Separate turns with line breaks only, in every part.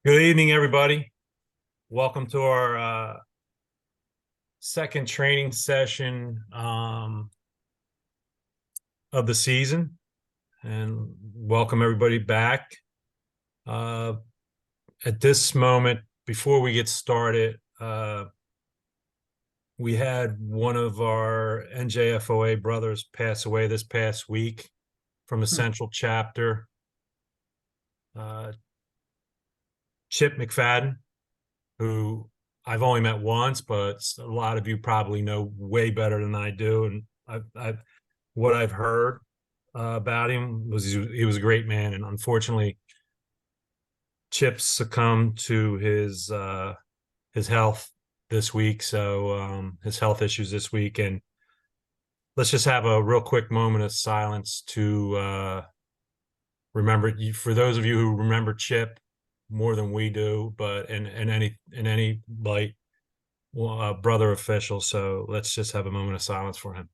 Good evening, everybody. Welcome to our second training session of the season, and welcome everybody back. Uh, at this moment, before we get started, we had one of our NJFOA brothers pass away this past week from a Central chapter, Chip McFadden, who I've only met once, but a lot of you probably know way better than I do. And what I've heard about him was he was a great man, and unfortunately, Chip succumbed to his health this week. So his health issues this week, and let's just have a real quick moment of silence to remember. For those of you who remember Chip more than we do, but in any light, brother official. So let's just have a moment of silence for him.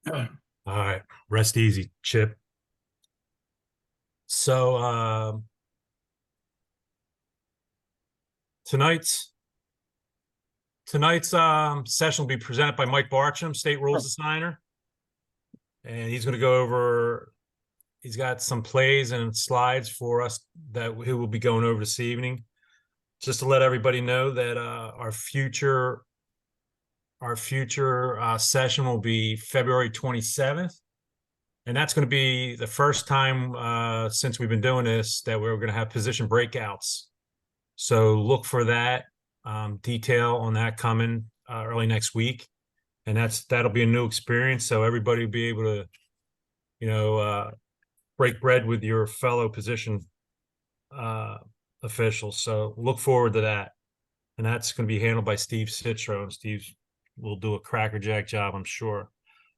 All right, rest easy, Chip. So tonight's session will be presented by Mike Bartram, State Rules Designer, and he's going to go over. He's got some plays and slides for us that he will be going over this evening. Just to let everybody know that our future session will be February 27th. And that's going to be the first time since we've been doing this that we're going to have position breakouts. So look for that detail on that coming early next week. And that'll be a new experience. So everybody will be able to, break bread with your fellow position officials. So look forward to that. And that's going to be handled by Steve Citro. And Steve will do a crackerjack job, I'm sure.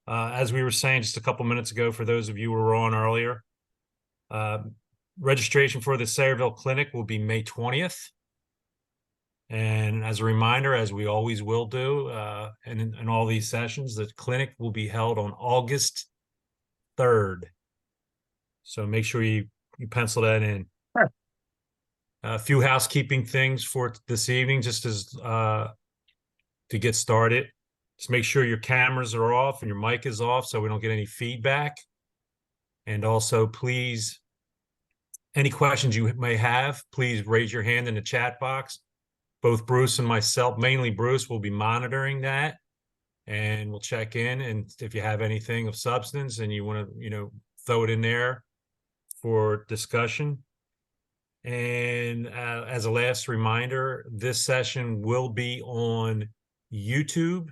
As we were saying just a couple minutes ago, for those of you who were on earlier, registration for the Sayreville Clinic will be May 20th. And as a reminder, as we always will do in all these sessions, the clinic will be held on August 3rd. So make sure you pencil that in. Sure. A few housekeeping things for this evening, just as to get started. Just make sure your cameras are off and your mic is off so we don't get any feedback. And also, please, any questions you may have, please raise your hand in the chat box. Both Bruce and myself, mainly Bruce, will be monitoring that, and we'll check in. And if you have anything of substance and you want to, throw it in there for discussion. And as a last reminder, this session will be on YouTube.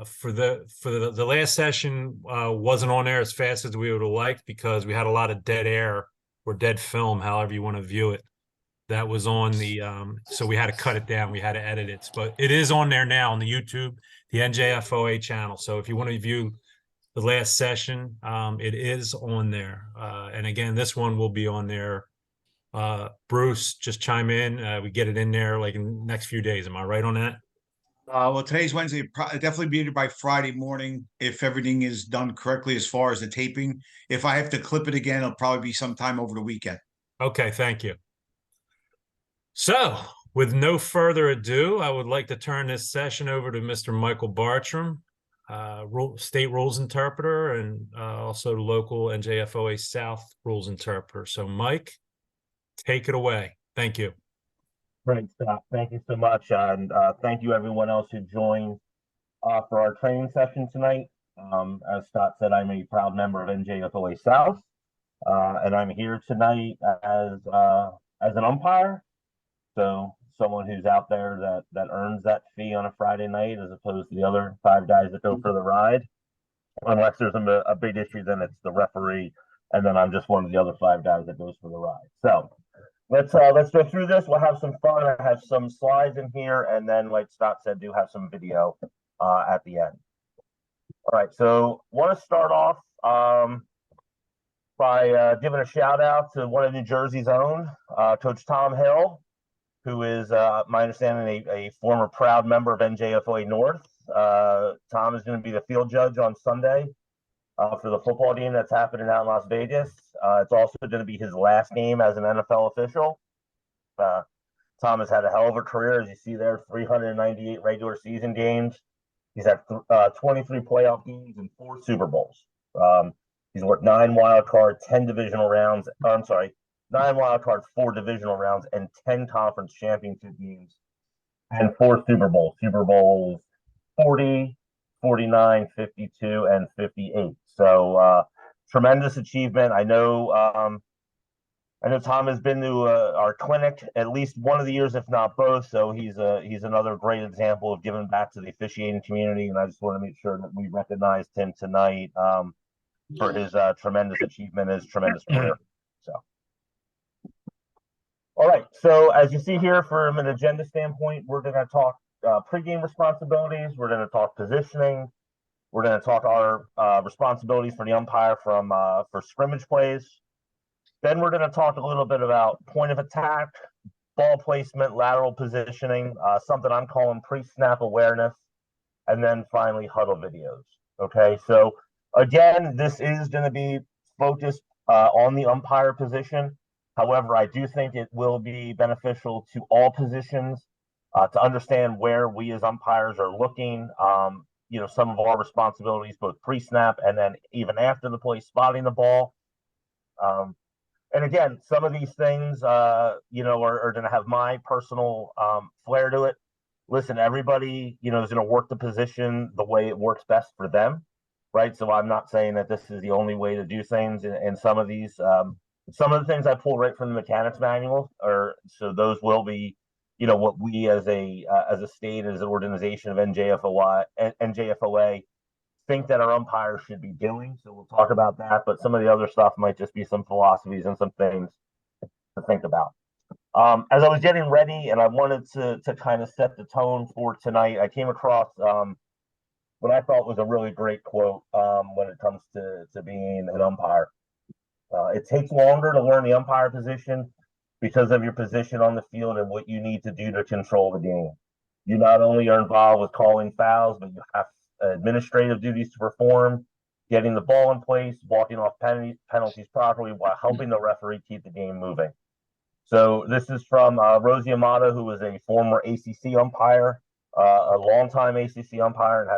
For the last session wasn't on there as fast as we would have liked because we had a lot of dead air or dead film, however you want to view it. That was on the so we had to cut it down. We had to edit it, but it is on there now on the YouTube, the NJFOA channel. So if you want to view the last session, it is on there. And again, this one will be on there. Bruce, just chime in. We get it in there like in the next few days. Am I right on that?
Well, today's Wednesday. Definitely be by Friday morning if everything is done correctly as far as the taping. If I have to clip it again, it'll probably be sometime over the weekend.
Okay, thank you. So, with no further ado, I would like to turn this session over to Mr. Michael Bartram, state rules interpreter, and also local NJFOA South rules interpreter. So, Mike, take it away. Thank you.
Great stuff. Thank you so much. And thank you everyone else who joined for our training session tonight. As Scott said, I'm a proud member of NJFOA South, and I'm here tonight as an umpire. So someone who's out there that earns that fee on a Friday night as opposed to the other 5 guys that go for the ride. Unless there's a big issue, then it's the referee, and then I'm just one of the other 5 guys that goes for the ride. So let's go through this. We'll have some fun. I have some slides in here, and then, like Scott said, do have some video at the end. All right, so want to start off by giving a shout out to one of New Jersey's own, Coach Tom Hill. who is, my understanding, a former proud member of NJFOA North. Tom is going to be the field judge on Sunday for the football game that's happening out in Las Vegas. It's also going to be his last game as an NFL official. Tom has had a hell of a career, as you see there, 398 regular season games. He's had 23 playoff games and 4 Super Bowls. He's worked 9 wild card, 10 divisional rounds. I'm sorry, 9 wild cards, 4 divisional rounds, and 10 conference championship games, and 4 Super Bowls. Super Bowls 40, 49, 52, and 58. So tremendous achievement. I know Tom has been to our clinic at least one of the years, if not both. So he's another great example of giving back to the officiating community. And I just want to make sure that we recognized him tonight for his tremendous achievement, his tremendous career. So, all right. So as you see here, from an agenda standpoint, we're going to talk pregame responsibilities. We're going to talk positioning. We're going to talk our responsibilities for the umpire for scrimmage plays. Then we're going to talk a little bit about point of attack, ball placement, lateral positioning, something I'm calling pre-snap awareness, and then finally huddle videos. Okay, so again, this is going to be focused on the umpire position. However, I do think it will be beneficial to all positions to understand where we as umpires are looking. Some of our responsibilities, both pre-snap and then even after the play, spotting the ball. And again, some of these things, are going to have my personal flair to it. Listen, everybody, is going to work the position the way it works best for them, right? So I'm not saying that this is the only way to do things. And some of these, some of the things I pull right from the mechanics manual, so those will be, what we as a state, as an organization of NJFOA think that our umpires should be doing. So we'll talk about that, but some of the other stuff might just be some philosophies and some things to think about. As I was getting ready and I wanted to kind of set the tone for tonight, I came across what I thought was a really great quote when it comes to being an umpire. It takes longer to learn the umpire position because of your position on the field and what you need to do to control the game. You not only are involved with calling fouls, but you have administrative duties to perform, getting the ball in place, walking off penalties properly while helping the referee keep the game moving. So this is from Rosie Amato, who was a former ACC umpire, a longtime ACC umpire, and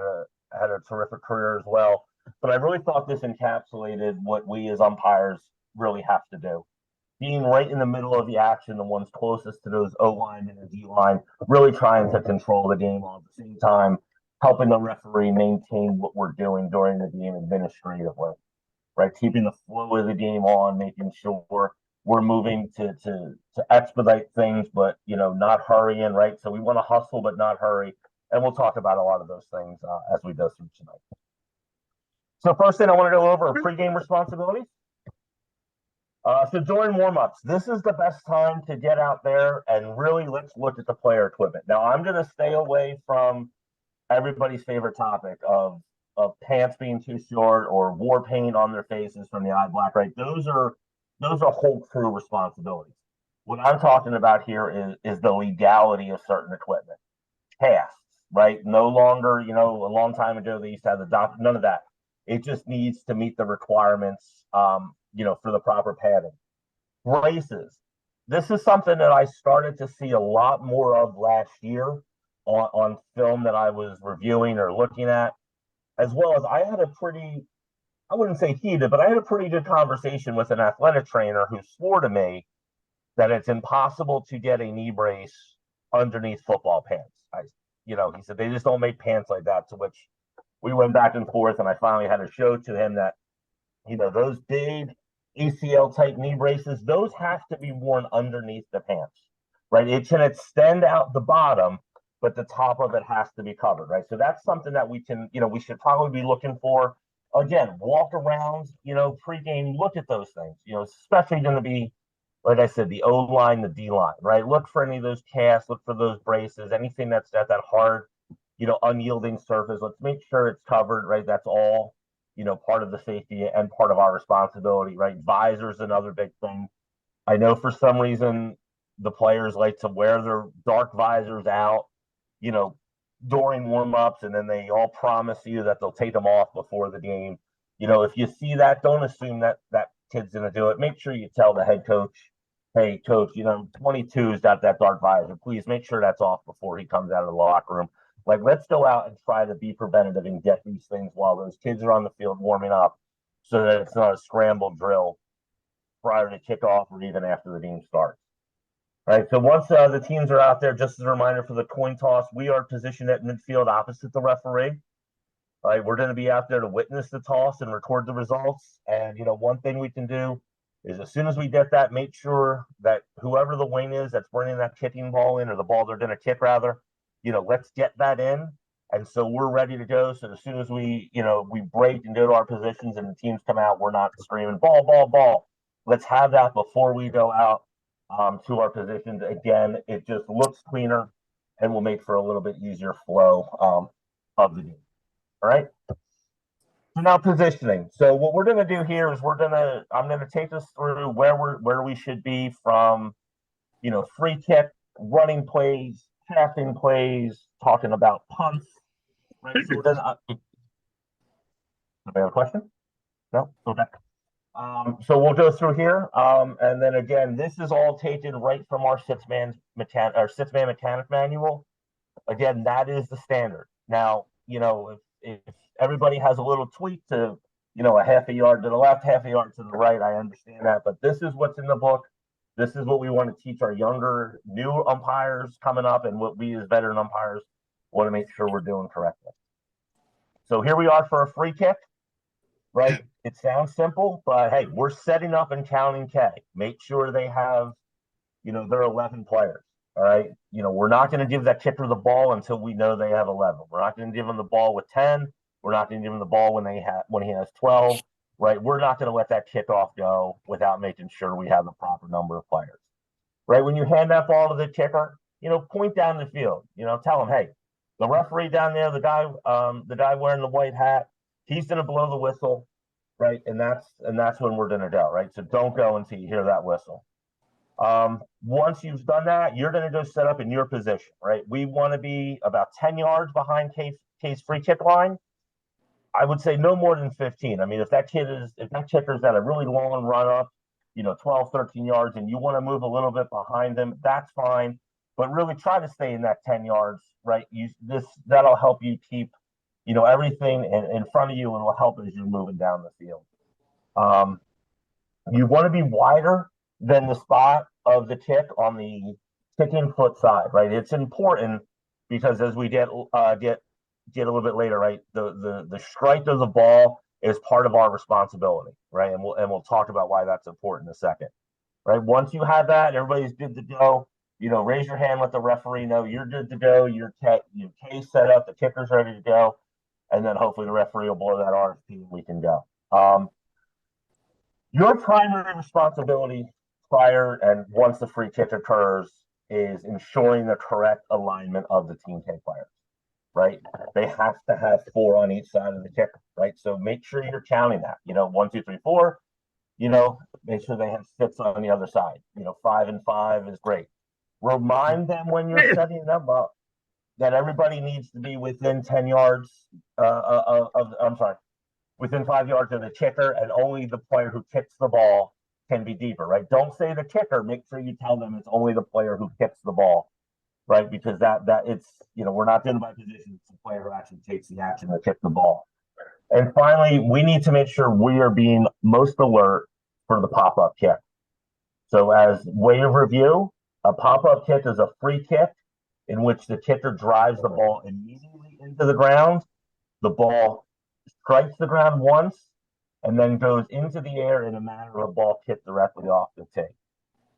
had a terrific career as well. But I really thought this encapsulated what we as umpires really have to do. Being right in the middle of the action, the ones closest to those O-line and the D-line, really trying to control the game all at the same time, helping the referee maintain what we're doing during the game administratively, right? Keeping the flow of the game on, making sure we're moving to expedite things, but, not hurrying, right? So we want to hustle, but not hurry. And we'll talk about a lot of those things as we go through tonight. So first thing I want to go over are pregame responsibilities. So during warm-ups, this is the best time to get out there and really let's look at the player equipment. Now, I'm going to stay away from everybody's favorite topic of pants being too short or war paint on their faces from the eye black, right? Those are whole crew responsibilities. What I'm talking about here is the legality of certain equipment. Casts, right? No longer, a long time ago they used to have the doctor, none of that. It just needs to meet the requirements, for the proper padding. Braces. This is something that I started to see a lot more of last year on film that I was reviewing or looking at, as well as I had I wouldn't say heated, but I had a pretty good conversation with an athletic trainer who swore to me that it's impossible to get a knee brace underneath football pants. He said they just don't make pants like that, to which we went back and forth, and I finally had to show to him that, those big ACL type knee braces, those have to be worn underneath the pants, right? It can extend out the bottom, but the top of it has to be covered, right? So that's something that we can, we should probably be looking for. Again, walk around, pregame, look at those things, especially going to be, like I said, the O-line, the D-line, right? Look for any of those casts, look for those braces, anything that's at that hard, unyielding surface. Let's make sure it's covered, right? That's all, part of the safety and part of our responsibility, right? Visor is another big thing. I know for some reason, the players like to wear their dark visors out, during warm-ups, and then they all promise you that they'll take them off before the game. If you see that, don't assume that that kid's going to do it. Make sure you tell the head coach, hey, coach, 22's got that dark visor. Please make sure that's off before he comes out of the locker room. Like, let's go out and try to be preventative and get these things while those kids are on the field warming up so that it's not a scramble drill prior to kickoff or even after the game starts. All right, so once the teams are out there, just as a reminder for the coin toss, we are positioned at midfield opposite the referee. All right, we're going to be out there to witness the toss and record the results. And, one thing we can do is as soon as we get that, make sure that whoever the wing is that's bringing that kicking ball in, or the ball they're going to kick rather, let's get that in. And so we're ready to go. So as soon as we break and go to our positions and the teams come out, we're not screaming, ball, ball, ball. Let's have that before we go out to our positions. Again, it just looks cleaner and will make for a little bit easier flow of the game. All right. So now positioning. So what we're going to do here is I'm going to take us through where we should be from, free kick, running plays, passing plays, talking about punts. Right. So then, anybody have a question? No. Okay. So we'll go through here, and then again, this is all taken right from our six-man mechanic manual. Again, that is the standard. Now, if everybody has a little tweak to, a half a yard to the left, half a yard to the right, I understand that, but this is what's in the book. This is what we want to teach our younger, new umpires coming up, and what we as veteran umpires want to make sure we're doing correctly. So here we are for a free kick. Right. It sounds simple, but hey, we're setting up and counting K. Make sure they have, their 11 players. All right. We're not going to give that kicker the ball until we know they have 11. We're not going to give them the ball with 10. We're not going to give him the ball when he has 12. Right. We're not going to let that kickoff go without making sure we have the proper number of players. Right. When you hand that ball to the kicker, point down the field. Tell him, hey, the referee down there, the guy wearing the white hat, he's going to blow the whistle, right? And that's when we're going to go, right? So don't go until you hear that whistle. Once you've done that, you're going to go set up in your position, right? We want to be about 10 yards behind K's free kick line. I would say no more than 15. I mean, if that kicker's at a really long run up, 12, 13 yards, and you want to move a little bit behind them, that's fine. But really try to stay in that 10 yards, right? That'll help you keep everything in front of you, and will help as you're moving down the field. You want to be wider than the spot of the kick on the kicking foot side, right? It's important because as we get a little bit later, right, the strike of the ball is part of our responsibility, right? And we'll talk about why that's important in a second, right? Once you have that, everybody's good to go. Raise your hand, let the referee know you're good to go. Your case set up, the kicker's ready to go. And then hopefully the referee will blow that RFP and we can go. Your primary responsibility prior and once the free kick occurs is ensuring the correct alignment of the team K players, right? They have to have 4 on each side of the kicker, right? So make sure you're counting that, 1, 2, 3, 4, make sure they have 6 on the other side. 5 and 5 is great. Remind them when you're setting them up that everybody needs to be within 10 yards within 5 yards of the kicker, and only the player who kicks the ball can be deeper, right? Don't say the kicker. Make sure you tell them it's only the player who kicks the ball, right? Because that it's, we're not doing it by position. It's the player who actually takes the action to kick the ball. And finally, we need to make sure we are being most alert for the pop-up kick. So as way of review, a pop-up kick is a free kick in which the kicker drives the ball immediately into the ground. The ball strikes the ground once and then goes into the air in a manner of a ball kicked directly off the tee.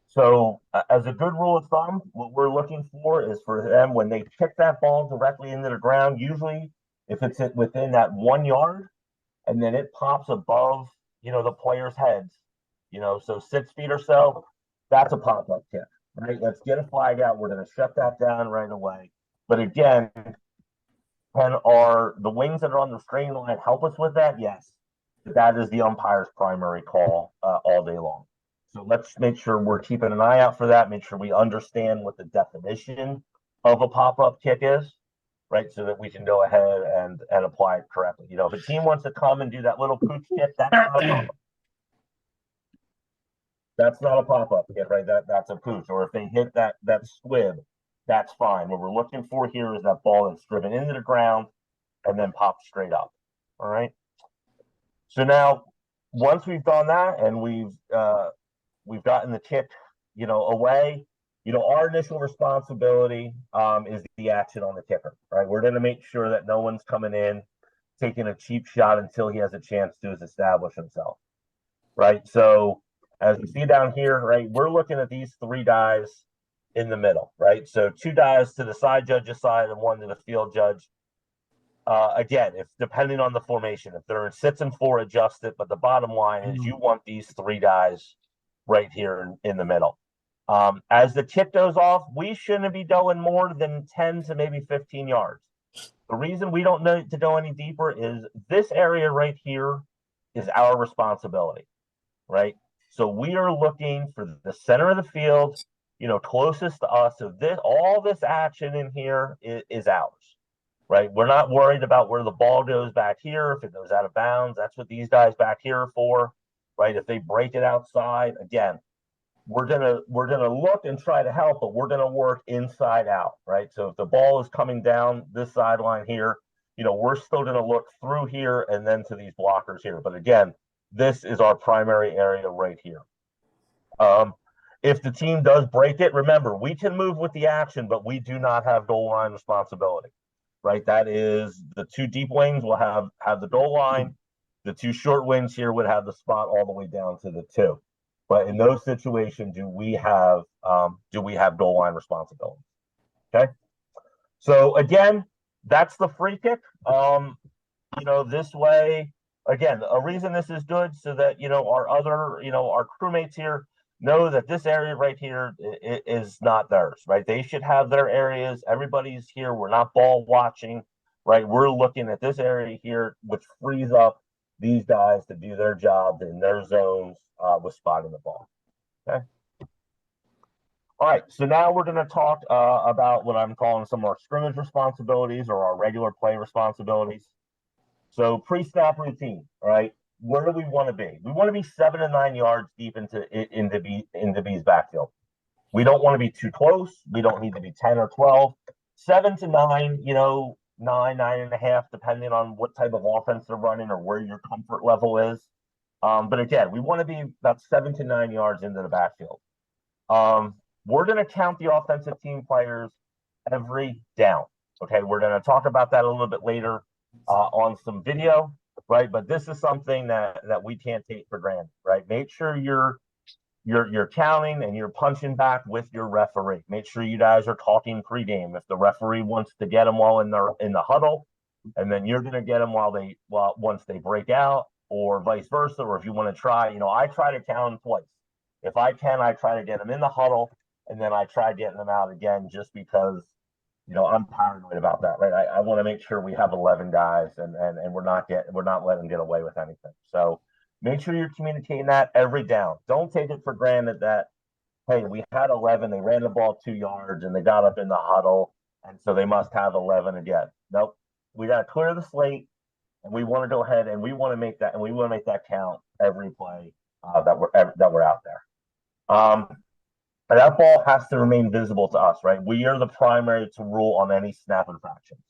So as a good rule of thumb, what we're looking for is for them, when they kick that ball directly into the ground, usually if it's within that 1 yard and then it pops above, the player's heads, so 6 feet or so, that's a pop-up kick. Right, let's get a flag out. We're going to shut that down right away. But again, can the wings that are on the string line help us with that? Yes. That is the umpire's primary call all day long. So let's make sure we're keeping an eye out for that. Make sure we understand what the definition of a pop-up kick is, right? So that we can go ahead and apply it correctly. You know, if a team wants to come and do that little pooch kick, that's not a pop-up. That's not a pop-up kick, right? That's a pooch. Or if they hit that squib, that's fine. What we're looking for here is that ball that's driven into the ground and then pops straight up. All right. So now, once we've done that and we've gotten the kick, away, our initial responsibility is the action on the kicker, right? We're going to make sure that no one's coming in taking a cheap shot until he has a chance to establish himself, right? So as you see down here, right, we're looking at these three guys in the middle, right? So two guys to the side judge's side and one to the field judge. Again, if depending on the formation, if they're in sits and four, adjust it. But the bottom line is you want these three guys right here in the middle. As the kick goes off, we shouldn't be going more than 10 to maybe 15 yards. The reason we don't need to go any deeper is this area right here is our responsibility, right? So we are looking for the center of the field, closest to us. So all this action in here is ours. Right, we're not worried about where the ball goes back here. If it goes out of bounds, that's what these guys back here are for, right? If they break it outside, again, we're gonna look and try to help, but we're gonna work inside out, right? So if the ball is coming down this sideline here, we're still gonna look through here and then to these blockers here. But again, this is our primary area right here. If the team does break it, remember we can move with the action, but we do not have goal line responsibility. Right, that is the two deep wings will have the goal line. The two short wings here would have the spot all the way down to the two. But in those situations, do we have goal line responsibility? Okay. So again, that's the free kick. This way, again, a reason this is good so that our crewmates here know that this area right here is not theirs, right? They should have their areas. Everybody's here. We're not ball watching, right? We're looking at this area here, which frees up these guys to do their job in their zones with spotting the ball. Okay. All right. So now we're going to talk about what I'm calling some of our scrimmage responsibilities or our regular play responsibilities. So pre-snap routine, right? Where do we want to be? We want to be 7 to 9 yards deep into B's backfield. We don't want to be too close. We don't need to be 10 or 12. 7 to 9, 9.5, depending on what type of offense they're running or where your comfort level is. But again, we want to be about 7 to 9 yards into the backfield. We're going to count the offensive team players every down. Okay, we're going to talk about that a little bit later on some video. Right, but this is something that we can't take for granted. Right, make sure you're counting and you're punching back with your referee. Make sure you guys are talking pregame. If the referee wants to get them while in the huddle, and then you're going to get them once they break out, or vice versa. Or if you want to try, I try to count them twice. If I can, I try to get them in the huddle, and then I try getting them out again, just because. I'm paranoid about that, right? I want to make sure we have 11 guys and we're not letting them get away with anything. So make sure you're communicating that every down. Don't take it for granted that, hey, we had 11, they ran the ball 2 yards and they got up in the huddle, and so they must have 11 again. Nope. We got to clear the slate, and we want to go ahead and we want to make that count every play that we're out there. And that ball has to remain visible to us, right? We are the primary to rule on any snap infractions,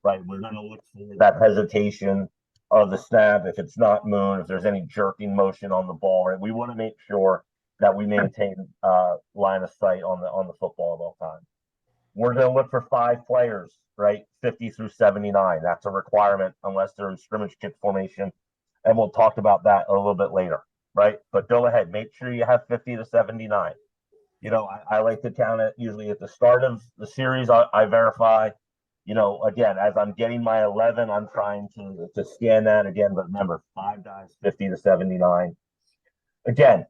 right? We're going to look for that hesitation of the snap. If it's not moon, if there's any jerking motion on the ball, right? We want to make sure that we maintain line of sight on the football at all times. We're going to look for 5 players, right? 50 through 79. That's a requirement unless they're in scrimmage kick formation, and we'll talk about that a little bit later, right? But go ahead, make sure you have 50 to 79. I like to count it usually at the start of the series. I verify, again, as I'm getting my 11, I'm trying to scan that again. But remember, 5 guys, 50 to 79. Again,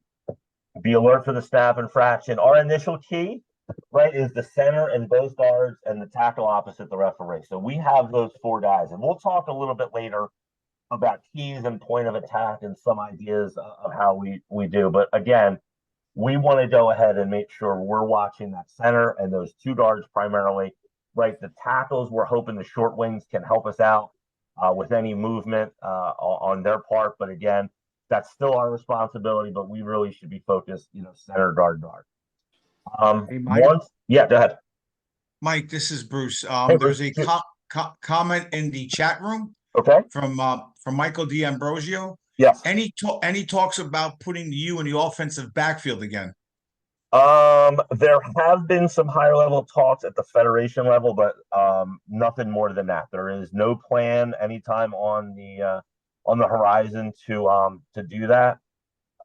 be alert for the snap infraction. Our initial key, right, is the center and both guards and the tackle opposite the referee. So we have those 4 guys. And we'll talk a little bit later about keys and point of attack and some ideas of how we do. But again, we want to go ahead and make sure we're watching that center and those two guards primarily, right? The tackles, we're hoping the short wings can help us out with any movement on their part. But again, that's still our responsibility, but we really should be focused, center guard.
Hey, Mike.
Yeah, go ahead.
Mike, this is Bruce.
Hey,
There's a
Bruce.
comment in the chat room
Okay.
from Michael D'Ambrosio.
Yes.
Any talks about putting you in the offensive backfield again?
There have been some higher level talks at the federation level, but nothing more than that. There is no plan anytime on the horizon to do that.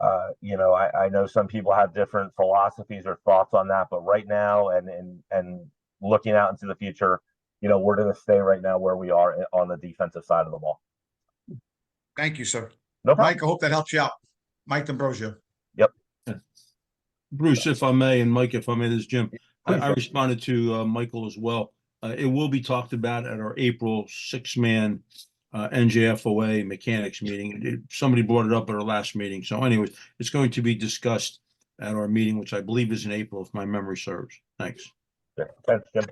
I know some people have different philosophies or thoughts on that, but right now and looking out into the future, we're going to stay right now where we are on the defensive side of the ball.
Thank you, sir.
No problem.
Mike, I hope that helps you out. Mike D'Ambrosio.
Yep.
Bruce, if I may, and Mike, if I may, this is Jim. I
Jim.
responded to Michael as well. It will be talked about at our April 6-man NJFOA mechanics meeting. Somebody brought it up at our last meeting. So anyways, it's going to be discussed at our meeting, which I believe is in April, if my memory serves. Thanks.
Yeah, thanks, Jim.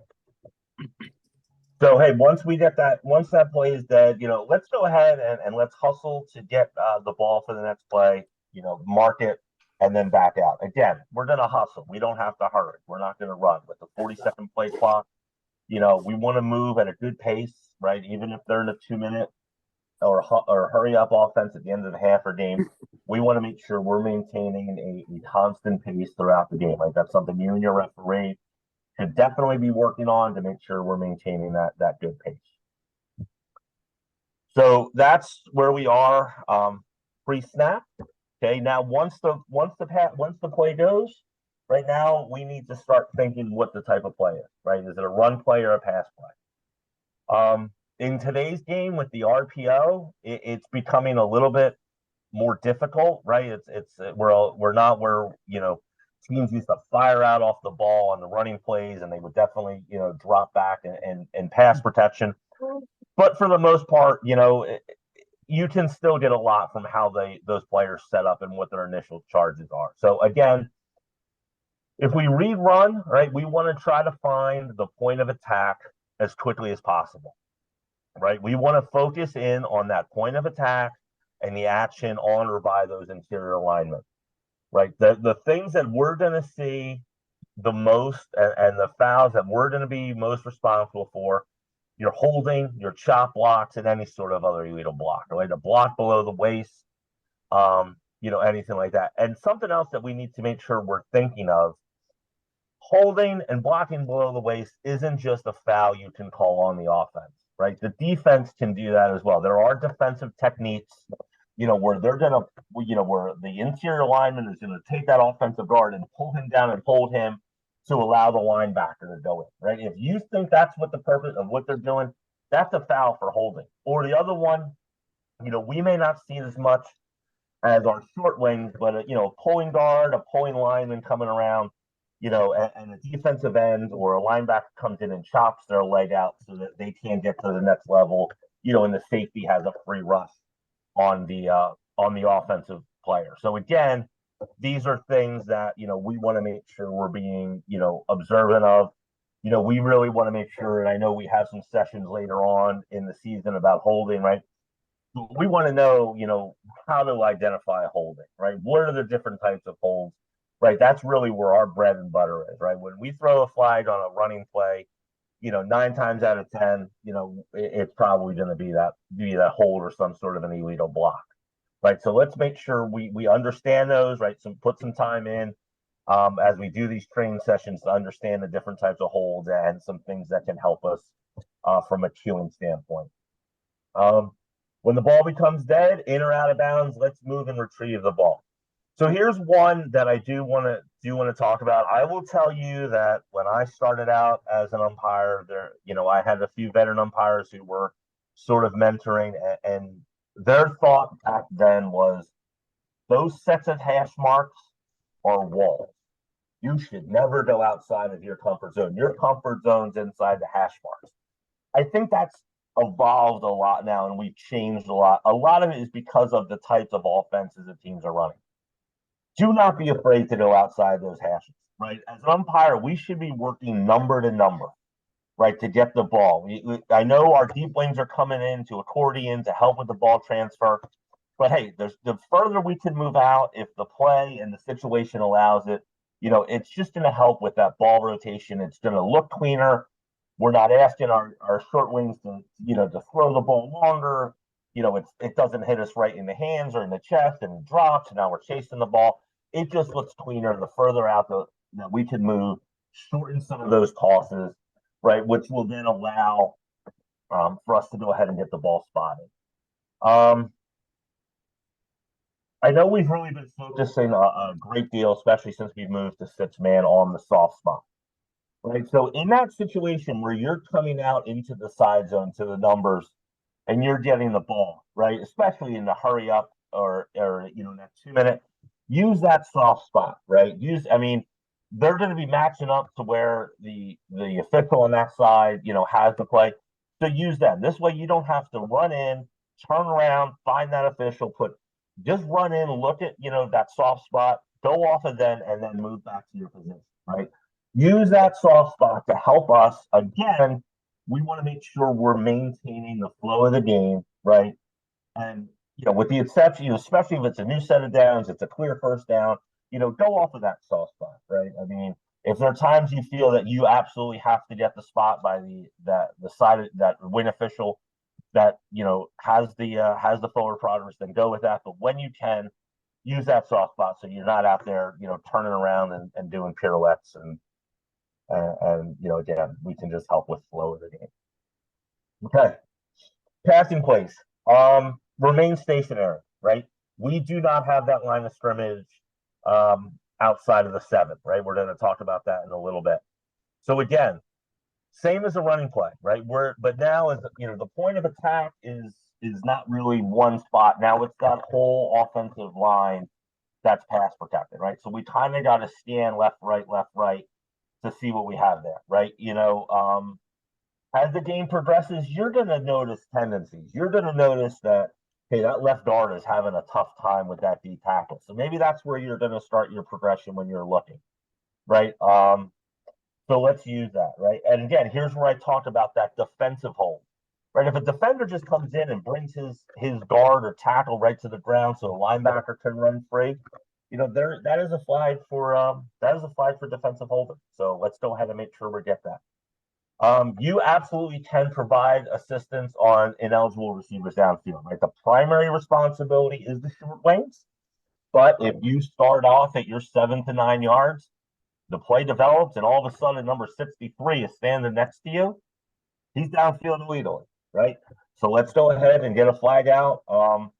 So, hey, once that play is dead, let's go ahead and let's hustle to get the ball for the next play, mark it, and then back out. Again, we're going to hustle. We don't have to hurry. We're not going to run. With the 40-second play clock, we want to move at a good pace, right? Even if they're in a 2-minute or hurry up offense at the end of the half or game, we want to make sure we're maintaining a constant pace throughout the game. Like, that's something you and your referee should definitely be working on to make sure we're maintaining that good pace. So that's where we are pre-snap. Okay, now once the play goes, right now we need to start thinking what the type of play is. Right, is it a run play or a pass play? In today's game with the RPO, it's becoming a little bit more difficult. Right, we're not where teams used to fire out off the ball on the running plays, and they would definitely, drop back and pass protection. But for the most part, you can still get a lot from how those players set up and what their initial charges are. So again, if we read run, right, we want to try to find the point of attack as quickly as possible. Right, we want to focus in on that point of attack and the action on or by those interior linemen. Right, the things that we're going to see the most and the fouls that we're going to be most responsible for, your holding, your chop blocks, and any sort of other illegal block, right? A block below the waist, anything like that. And something else that we need to make sure we're thinking of, holding and blocking below the waist isn't just a foul you can call on the offense, right? The defense can do that as well. There are defensive techniques where they're going to, where the interior lineman is going to take that offensive guard and pull him down and hold him to allow the linebacker to go in, right? If you think that's what the purpose of what they're doing, that's a foul for holding. Or the other one, we may not see it as much as our short wings, but a pulling guard, a pulling lineman coming around, and a defensive end or a linebacker comes in and chops their leg out so that they can't get to the next level, and the safety has a free rush on the offensive player. So again, these are things that we want to make sure we're being observant of. We really want to make sure, and I know we have some sessions later on in the season about holding, right? We want to know how to identify holding, right? What are the different types of holds, right? That's really where our bread and butter is, right? When we throw a flag on a running play, 9 times out of 10, it's probably going to be that hold or some sort of an illegal block, right? So let's make sure we understand those, right? Put some time in as we do these training sessions to understand the different types of holds and some things that can help us from a cueing standpoint. When the ball becomes dead, in or out of bounds, let's move and retrieve the ball. So here's one that I do want to talk about. I will tell you that when I started out as an umpire, I had a few veteran umpires who were sort of mentoring, and their thought back then was those sets of hash marks are walls. You should never go outside of your comfort zone. Your comfort zone's inside the hash marks. I think that's evolved a lot now, and we've changed a lot. A lot of it is because of the types of offenses the teams are running. Do not be afraid to go outside those hashes, right? As an umpire, we should be working number to number, right, to get the ball. I know our deep wings are coming in to accordion to help with the ball transfer, but hey, there's the further we can move out, if the play and the situation allows it, it's just going to help with that ball rotation. It's going to look cleaner. We're not asking our short wings to throw the ball longer. It doesn't hit us right in the hands or in the chest and it drops, and now we're chasing the ball. It just looks cleaner the further out that we can move, shorten some of those tosses, right, which will then allow for us to go ahead and get the ball spotted. I know we've really been focusing a great deal, especially since we've moved to 6-man, on the soft spot. Right. So in that situation where you're coming out into the side zone to the numbers and you're getting the ball, right, especially in the hurry up or that 2-minute, use that soft spot, right? They're going to be matching up to where the official on that side, has the play. So use them. This way you don't have to run in, turn around, find that official, just run in, look at, that soft spot, go off of then, and then move back to your position, right? Use that soft spot to help us. Again, we want to make sure we're maintaining the flow of the game, right? And, with the exception, especially if it's a new set of downs, it's a clear first down, go off of that soft spot, right? If there are times you feel that you absolutely have to get the spot by the side of that win official that, has the forward progress, then go with that. But when you can, use that soft spot so you're not out there, turning around and doing pirouettes and again, we can just help with flow of the game. Okay. Passing plays. Remain stationary, right? We do not have that line of scrimmage outside of the 7, right? We're going to talk about that in a little bit. So again, same as a running play, right? But now is the point of attack is not really one spot. Now it's that whole offensive line that's pass protected, right? So we kind of got to scan left, right, to see what we have there, right? As the game progresses, you're going to notice tendencies. You're going to notice that, hey, that left guard is having a tough time with that D tackle. So maybe that's where you're going to start your progression when you're looking, right? So let's use that, right? And again, here's where I talk about that defensive hold, right? If a defender just comes in and brings his guard or tackle right to the ground so a linebacker can run free, that is a flag for defensive holding. So let's go ahead and make sure we get that. You absolutely can provide assistance on ineligible receivers downfield, right? The primary responsibility is the short wings, but if you start off at your 7 to 9 yards, the play develops, and all of a sudden number 63 is standing next to you, he's downfield illegally, right? So let's go ahead and get a flag out. On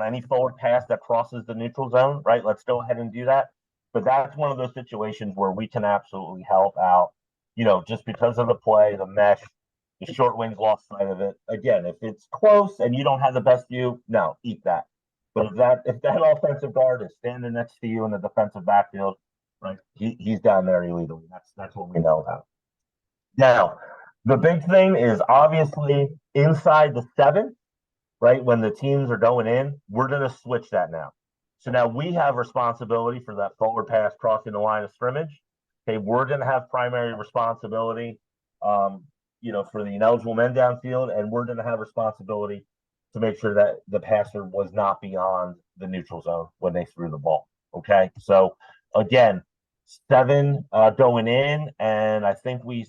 any forward pass that crosses the neutral zone, right? Let's go ahead and do that. But that's one of those situations where we can absolutely help out, just because of the play, the mesh, the short wings lost sight of it. Again, if it's close and you don't have the best view, no, eat that. But if that offensive guard is standing next to you in the defensive backfield, right, he's down there illegally. That's what we know about. Now, the big thing is obviously inside the 7, right? When the teams are going in, we're going to switch that now. So now we have responsibility for that forward pass crossing the line of scrimmage. Okay, we're going to have primary responsibility, for the ineligible men downfield, and we're going to have responsibility to make sure that the passer was not beyond the neutral zone when they threw the ball. Okay, so again, 7 going in, and I think we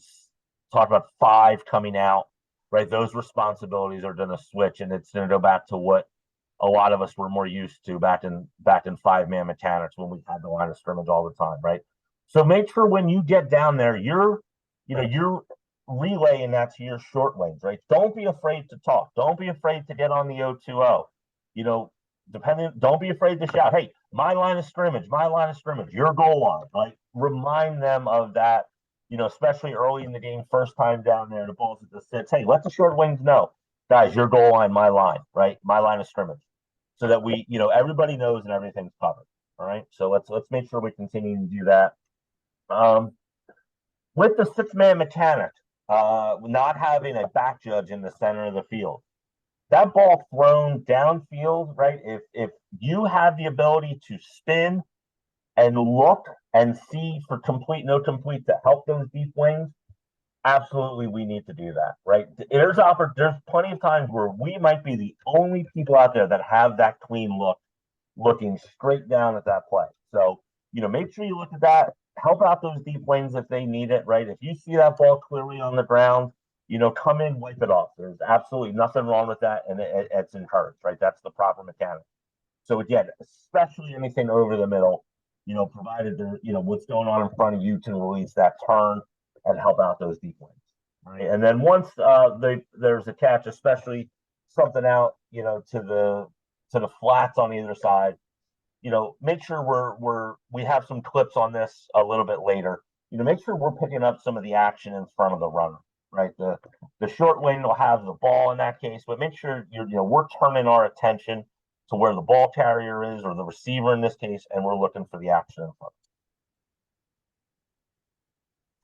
talked about 5 coming out. Right, those responsibilities are going to switch, and it's going to go back to what a lot of us were more used to back in 5-man mechanics when we had the line of scrimmage all the time, right? So make sure when you get down there, you're relaying that to your short wings, right? Don't be afraid to talk. Don't be afraid to get on the 0-2-0. Don't be afraid to shout, hey, my line of scrimmage, your goal line, right? Remind them of that. Especially early in the game, first time down there, the ball's at the 6. Hey, let the short wings know, guys, your goal line, my line, right? My line of scrimmage, so that we, everybody knows and everything's covered. All right, so let's make sure we continue to do that. With the 6-man mechanic, not having a back judge in the center of the field. That ball thrown downfield, right? If you have the ability to spin and look and see for complete, no complete to help those deep wings, absolutely we need to do that, right? There's plenty of times where we might be the only people out there that have that clean look, looking straight down at that play. So, make sure you look at that, help out those deep wings if they need it, right? If you see that ball clearly on the ground, come in, wipe it off. There's absolutely nothing wrong with that, and it's encouraged, right? That's the proper mechanic. So again, especially anything over the middle, provided what's going on in front of you can release that turn and help out those deep wings, right? And then once there's a catch, especially something out, to the flats on either side, make sure we have some clips on this a little bit later. Make sure we're picking up some of the action in front of the runner, right? The short wing will have the ball in that case, but make sure we're turning our attention to where the ball carrier is, or the receiver in this case, and we're looking for the action in front.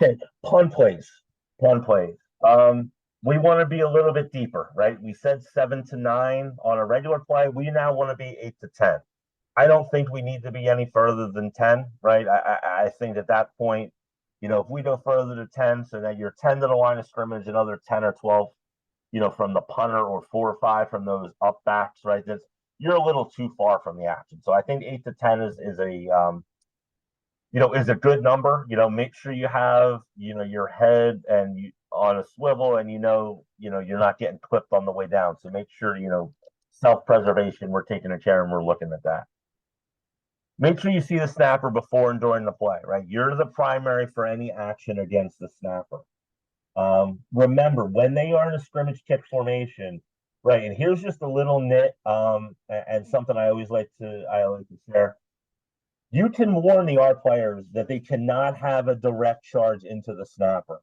Okay, punt plays. We want to be a little bit deeper, right? We said 7 to 9 on a regular play. We now want to be 8 to 10. I don't think we need to be any further than 10, right? I think at that point, if we go further to 10, so that you're 10 to the line of scrimmage, another 10 or 12, from the punter, or 4 or 5 from those up backs, right? You're a little too far from the action. So I think 8 to 10 is a good number. Make sure you have, your head and on a swivel, and you're not getting clipped on the way down. So make sure, self-preservation, we're taking a chair and we're looking at that. Make sure you see the snapper before and during the play, right? You're the primary for any action against the snapper. Remember, when they are in a scrimmage kick formation, right? And here's just a little nit, and something I like to share. You can warn the R players that they cannot have a direct charge into the snapper.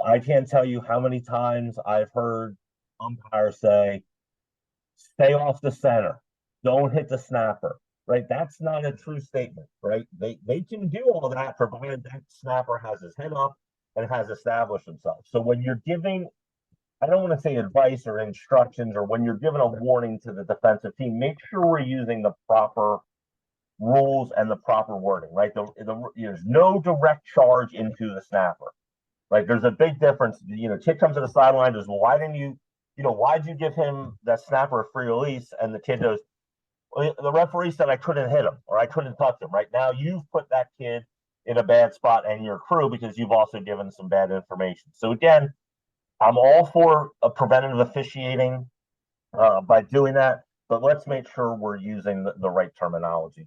I can't tell you how many times I've heard umpires say, "Stay off the center, don't hit the snapper." Right? That's not a true statement, right? They can do all that provided that snapper has his head up and has established himself. So when you're giving, I don't want to say advice or instructions, or when you're giving a warning to the defensive team, make sure we're using the proper rules and the proper wording, right? There's no direct charge into the snapper, right? There's a big difference. Kid comes to the sideline, goes, "Well, why'd you give him that snapper a free release?" And the kid goes, "Well, the referee said I couldn't hit him, or I couldn't touch him." Right now, you've put that kid in a bad spot, and your crew, because you've also given some bad information. So again, I'm all for a preventative officiating by doing that, but let's make sure we're using the right terminology.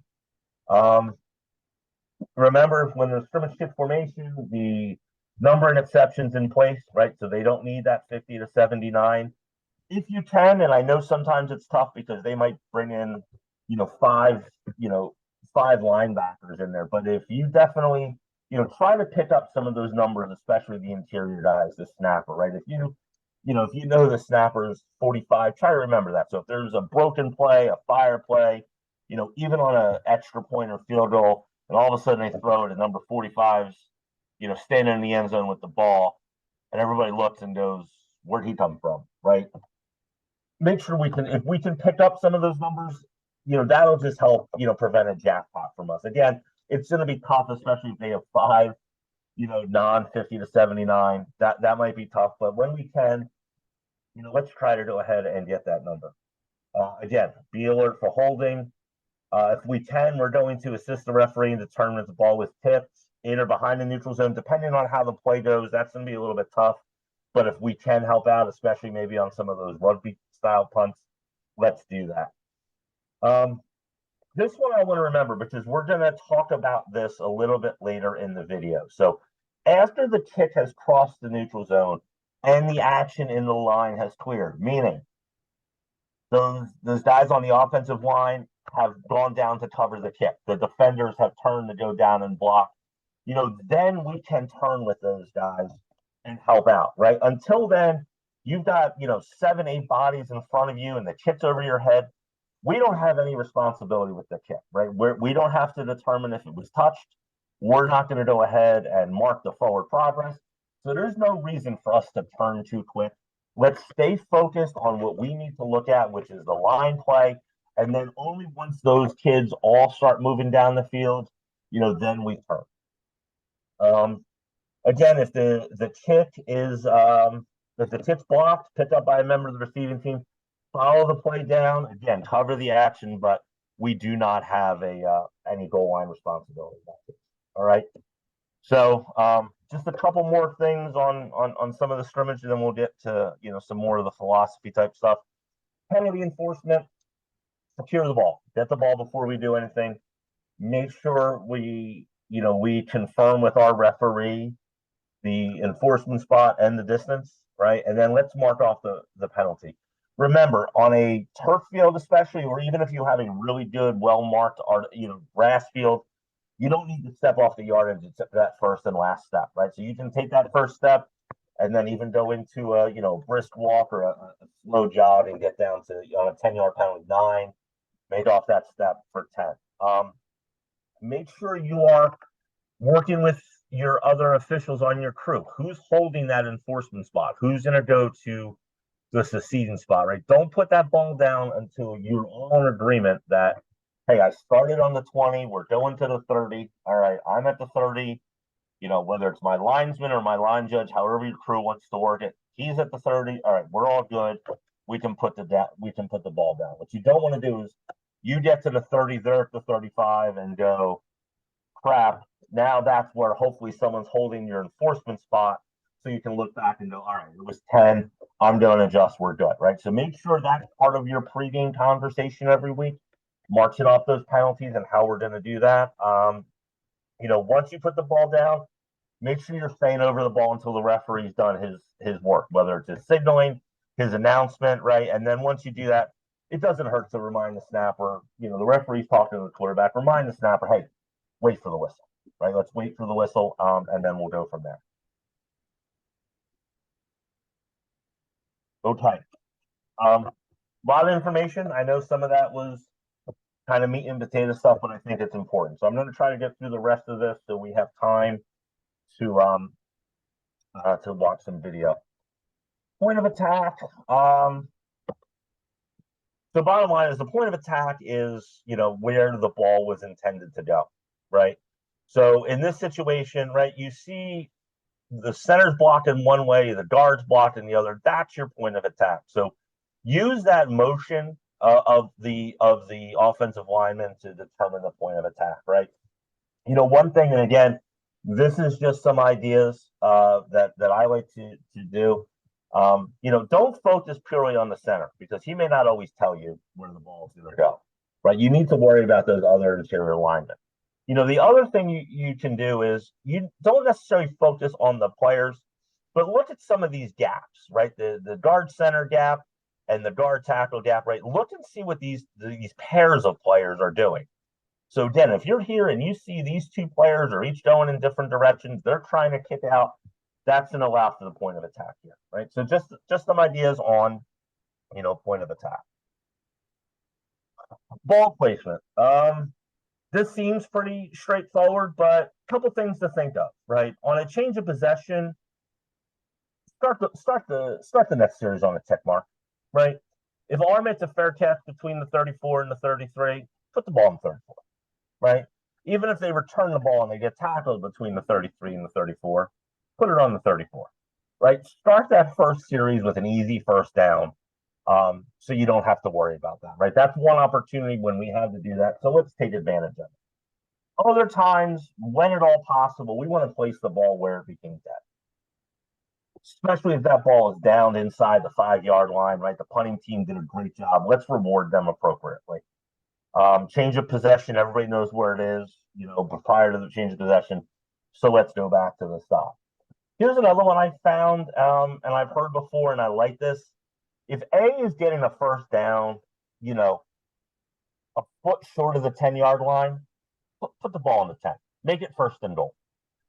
Remember, when the scrimmage kick formation, the number and exceptions in place, right? So they don't need that 50 to 79. If you can, and I know sometimes it's tough because they might bring in, five linebackers in there, but if you definitely, try to pick up some of those numbers, especially the interior guys, the snapper, right? If you know the snapper's 45, try to remember that. So if there's a broken play, a fire play, even on an extra point or field goal, and all of a sudden they throw it, and number 45's, standing in the end zone with the ball, and everybody looks and goes, "Where'd he come from?" Right? Make sure if we can pick up some of those numbers, that'll just help, prevent a jackpot from us. Again, it's going to be tough, especially if they have 5, non 50 to 79. That might be tough, but when we can, let's try to go ahead and get that number. Again, be alert for holding. If we can, we're going to assist the referee in determining if the ball was tipped in or behind the neutral zone. Depending on how the play goes, that's going to be a little bit tough. But if we can help out, especially maybe on some of those rugby style punts, let's do that. This one I want to remember, because we're going to talk about this a little bit later in the video. So after the kick has crossed the neutral zone and the action in the line has cleared, meaning those guys on the offensive line have gone down to cover the kick, the defenders have turned to go down and block, then we can turn with those guys and help out, right? Until then, you've got 7, 8 bodies in front of you and the kick's over your head. We don't have any responsibility with the kick, right? We don't have to determine if it was touched. We're not going to go ahead and mark the forward progress. So there's no reason for us to turn too quick. Let's stay focused on what we need to look at, which is the line play. And then only once those kids all start moving down the field, then we turn. Again, if the kick is if the kick's blocked, picked up by a member of the receiving team, follow the play down. Again, cover the action, but we do not have any goal line responsibility. All right. So just a couple more things on some of the scrimmage, and then we'll get to some more of the philosophy type stuff. Penalty enforcement: secure the ball. Get the ball before we do anything. Make sure we confirm with our referee the enforcement spot and the distance, right? And then let's mark off the penalty. Remember, on a turf field especially, or even if you have a really good, well-marked grass field, you don't need to step off the yardage except that first and last step, right? So you can take that first step and then even go into a brisk walk or a slow jog and get down to on a 10-yard penalty 9, make off that step for 10. Make sure you are working with your other officials on your crew. Who's holding that enforcement spot? Who's going to go to the seceding spot, right? Don't put that ball down until you're all in agreement that, hey, I started on the 20, we're going to the 30. All right, I'm at the 30. Whether it's my linesman or my line judge, however your crew wants to work it, he's at the 30. All right, we're all good. We can put the ball down. What you don't want to do is you get to the 30, they're at the 35, and go, crap. Now that's where hopefully someone's holding your enforcement spot, so you can look back and go, all right, it was 10. I'm going to adjust. We're good, right? So make sure that's part of your pregame conversation every week, marching off those penalties and how we're going to do that. Once you put the ball down, make sure you're staying over the ball until the referee's done his work, whether it's his signaling, his announcement, right? And then once you do that, it doesn't hurt to remind the snapper, the referee's talking to the quarterback, remind the snapper, hey, wait for the whistle, right? Let's wait for the whistle, and then we'll go from there. Go tight. A lot of information. I know some of that was kind of meat and potato stuff, but I think it's important. So I'm going to try to get through the rest of this so we have time to watch some video. Point of attack. So bottom line is the point of attack is, where the ball was intended to go, right? So in this situation, right, you see the center's blocked in one way, the guard's blocked in the other. That's your point of attack. So use that motion of the offensive lineman to determine the point of attack, right? One thing, and again, this is just some ideas that I like to do. Don't focus purely on the center because he may not always tell you where the ball is going to go, right? You need to worry about those other interior linemen. The other thing you can do is you don't necessarily focus on the players, but look at some of these gaps, right? The guard center gap and the guard tackle gap, right? Look and see what these pairs of players are doing. So again, if you're here and you see these two players are each going in different directions, they're trying to kick out, that's going to allow for the point of attack here, right? So just some ideas on, point of attack. Ball placement. This seems pretty straightforward, but a couple things to think of, right? On a change of possession, start the next series on a tick mark, right? If arm hits a fair catch between the 34 and the 33, put the ball in the 34, right? Even if they return the ball and they get tackled between the 33 and the 34, put it on the 34, right? Start that first series with an easy first down, so you don't have to worry about that, right? That's one opportunity when we have to do that, so let's take advantage of it. Other times, when at all possible, we want to place the ball where it became dead, especially if that ball is down inside the 5-yard line, right? The punting team did a great job. Let's reward them appropriately. Change of possession, everybody knows where it is, prior to the change of possession, so let's go back to the stop. Here's another one I found, and I've heard before, and I like this. If A is getting a first down, a foot short of the 10-yard line, put the ball in the 10. Make it first and goal,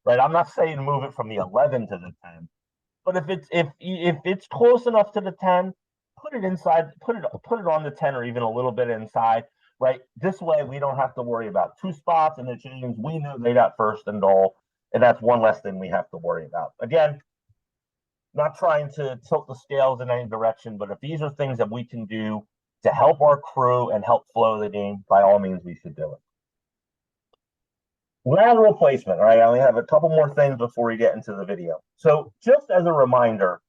right? I'm not saying move it from the 11 to the 10, but if it's close enough to the 10, put it inside, put it on the 10 or even a little bit inside, right? This way we don't have to worry about two spots in the chains. We know they got first and goal, and that's one less thing we have to worry about. Again, not trying to tilt the scales in any direction, but if these are things that we can do to help our crew and help flow the game, by all means, we should do it. Lateral placement, right? I only have a couple more things before we get into the video. So just as a reminder,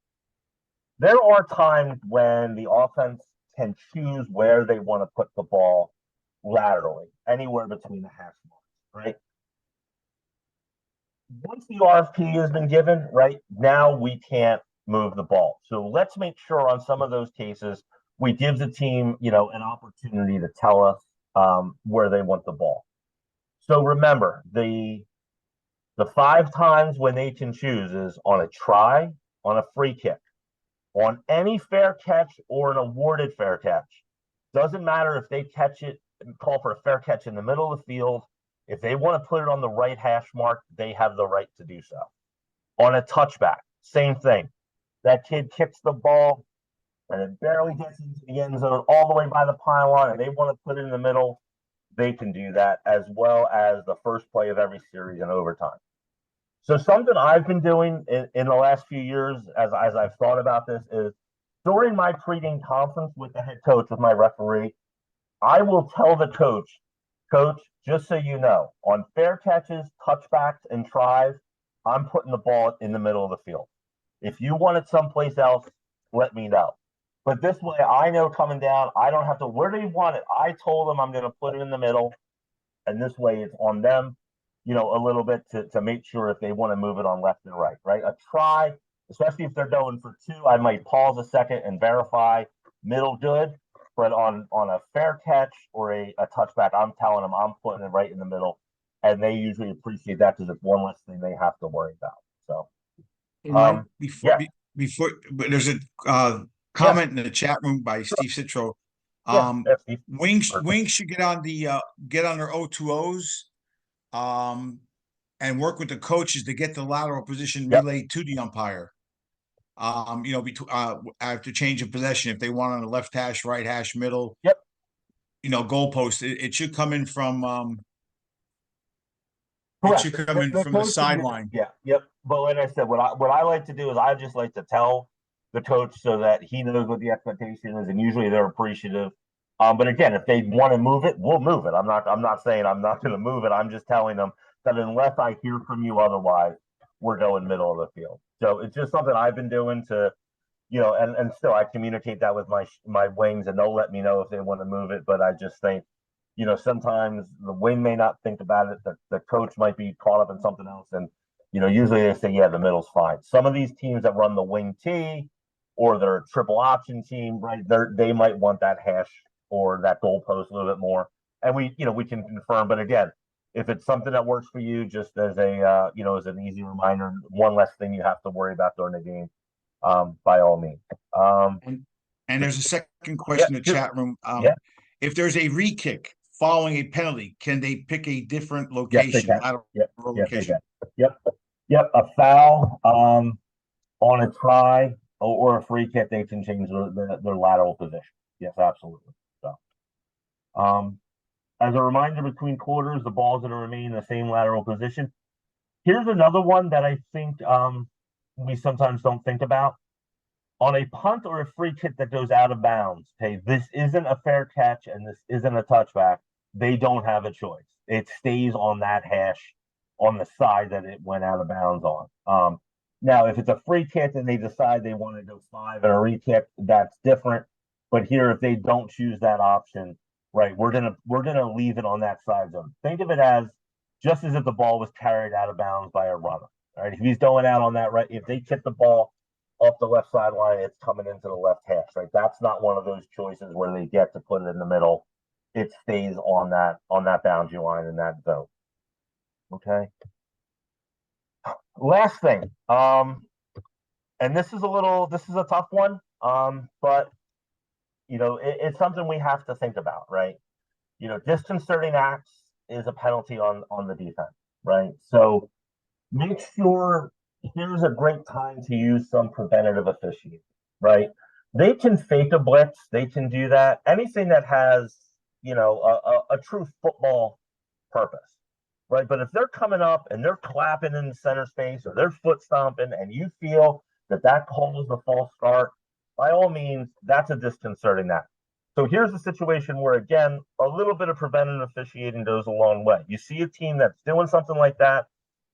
there are times when the offense can choose where they want to put the ball laterally, anywhere between the hash marks, right? Once the RFP has been given, right, now we can't move the ball. So let's make sure on some of those cases, we give the team, an opportunity to tell us where they want the ball. So remember, the 5 times when they can choose is on a try, on a free kick, on any fair catch or an awarded fair catch. Doesn't matter if they catch it and call for a fair catch in the middle of the field. If they want to put it on the right hash mark, they have the right to do so. On a touchback, same thing. That kid kicks the ball and it barely gets into the end zone all the way by the pylon, and they want to put it in the middle, they can do that, as well as the first play of every series in overtime. So something I've been doing in the last few years, as I've thought about this, is during my pregame conference with the head coach, with my referee, I will tell the coach, just so you know, on fair catches, touchbacks, and tries, I'm putting the ball in the middle of the field. If you want it someplace else, let me know. But this way, I know coming down, I don't have to, where do you want it? I told them I'm going to put it in the middle. And this way, it's on them, a little bit to make sure if they want to move it on left and right, right? A try, especially if they're going for 2, I might pause a second and verify middle good. But on a fair catch or a touchback, I'm telling them I'm putting it right in the middle. And they usually appreciate that because it's one less thing they have to worry about. So,
but there's a comment in the chat room by Steve Citro. Wings should get on their O2Os, and work with the coaches to get the lateral position relayed to the umpire. After change of possession, if they want on the left hash, right hash, middle, goalpost, it should come in from it should come in from the sideline.
But like I said, what I like to do is I just like to tell the coach so that he knows what the expectation is, and usually they're appreciative. But again, if they want to move it, we'll move it. I'm not saying I'm not going to move it. I'm just telling them that unless I hear from you otherwise, we're going middle of the field. So it's just something I've been doing to, and still I communicate that with my wings, and they'll let me know if they want to move it. But I just think, sometimes the wing may not think about it. The coach might be caught up in something else, and usually they say, yeah, the middle's fine. Some of these teams that run the wing T or they're a triple option team, right? They might want that hash or that goalpost a little bit more, and we can confirm. But again, if it's something that works for you, just as as an easy reminder, one less thing you have to worry about during the game, by all means.
And there's a second question in the chat room. If there's a re-kick following a penalty, can they pick a different location?
Location. Yep. A foul on a try or a free kick, they can change their lateral position. Yes, absolutely. So, as a reminder, between quarters, the ball's going to remain in the same lateral position. Here's another one that I think we sometimes don't think about. On a punt or a free kick that goes out of bounds, okay, this isn't a fair catch and this isn't a touchback. They don't have a choice. It stays on that hash on the side that it went out of bounds on. Now, if it's a free kick and they decide they want to go 5 and a re-kick, that's different. But here, if they don't choose that option, right, we're gonna leave it on that side zone. Think of it as just as if the ball was carried out of bounds by a runner. All right, if he's going out on that right, if they kick the ball off the left sideline, it's coming into the left hash, right? That's not one of those choices where they get to put it in the middle. It stays on that boundary line in that zone. Okay. Last thing, and this is a tough one, but it's something we have to think about, right? Disconcerting acts is a penalty on the defense, right? So make sure here's a great time to use some preventative officiating, right? They can fake a blitz, they can do that. Anything that has, a true football purpose, right? But if they're coming up and they're clapping in the center space or they're foot stomping and you feel that calls the false start, by all means, that's a disconcerting act. So here's a situation where, again, a little bit of preventative officiating goes a long way. You see a team that's doing something like that,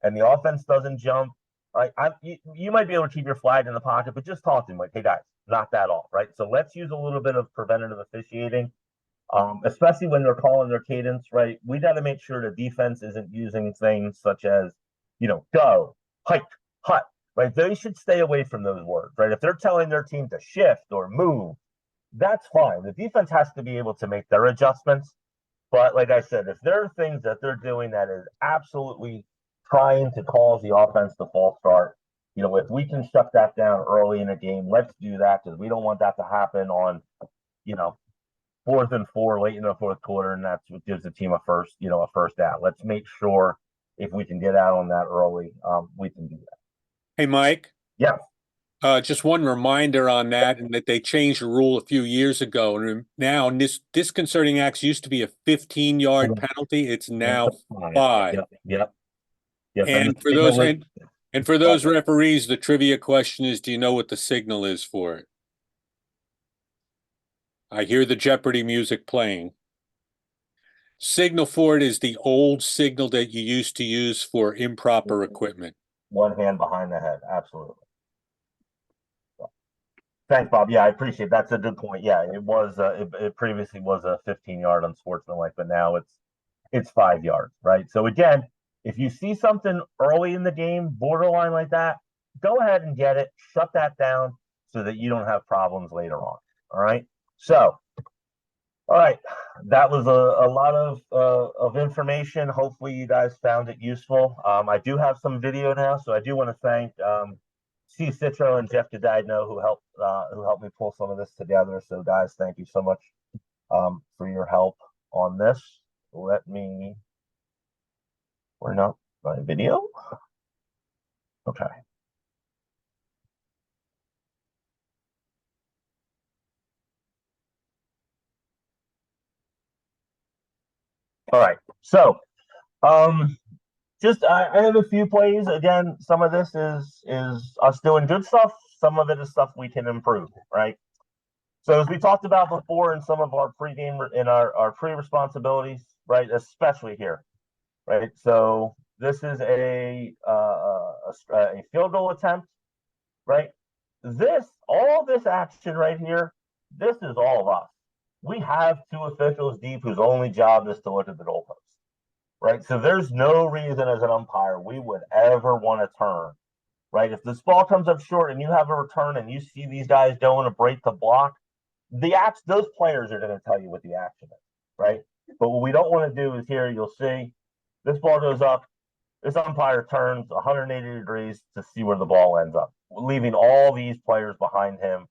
and the offense doesn't jump. Right? You might be able to keep your flag in the pocket, but just talk to them like, hey guys, knock that off. Right? So let's use a little bit of preventative officiating, especially when they're calling their cadence. Right? We got to make sure the defense isn't using things such as, go, hike, hut. Right? They should stay away from those words. Right? If they're telling their team to shift or move, that's fine. The defense has to be able to make their adjustments. But like I said, if there are things that they're doing that is absolutely trying to cause the offense to false start, if we can shut that down early in a game, let's do that, because we don't want that to happen on, 4th and 4 late in the fourth quarter, and that's what gives the team a first out. Let's make sure if we can get out on that early, we can do that.
Hey, Mike.
Yeah.
Just one reminder on that, and that they changed the rule a few years ago. And now disconcerting acts used to be a 15-yard penalty. It's now 5.
Yep.
And for those referees, the trivia question is, do you know what the signal is for it? I hear the Jeopardy music playing. Signal for it is the old signal that you used to use for improper equipment.
One hand behind the head. Absolutely. Thanks, Bob. Yeah, I appreciate it. That's a good point. Yeah, it was. It previously was a 15-yard unsportsmanlike, but now it's 5 yards, right? So again, if you see something early in the game, borderline like that, go ahead and get it. Shut that down so that you don't have problems later on. All right. So, all right, that was a lot of information. Hopefully, you guys found it useful. I do have some video now, so I do want to thank Steve Citro and Jeff Gadagno who helped me pull some of this together. So guys, thank you so much for your help on this. Let me bring up my video. Okay. All right. So I have a few plays. Again, some of this is us doing good stuff. Some of it is stuff we can improve, right? So as we talked about before in some of our pregame, in our pre-responsibilities, right, especially here, right? So this is a field goal attempt, right? All this action right here, this is all of us. We have 2 officials deep whose only job is to look at the goalpost. Right, so there's no reason as an umpire we would ever want to turn. Right, if this ball comes up short and you have a return and you see these guys going to break the block, those players are going to tell you what the action is. Right, but what we don't want to do is here you'll see this ball goes up, this umpire turns 180 degrees to see where the ball ends up, leaving all these players behind him,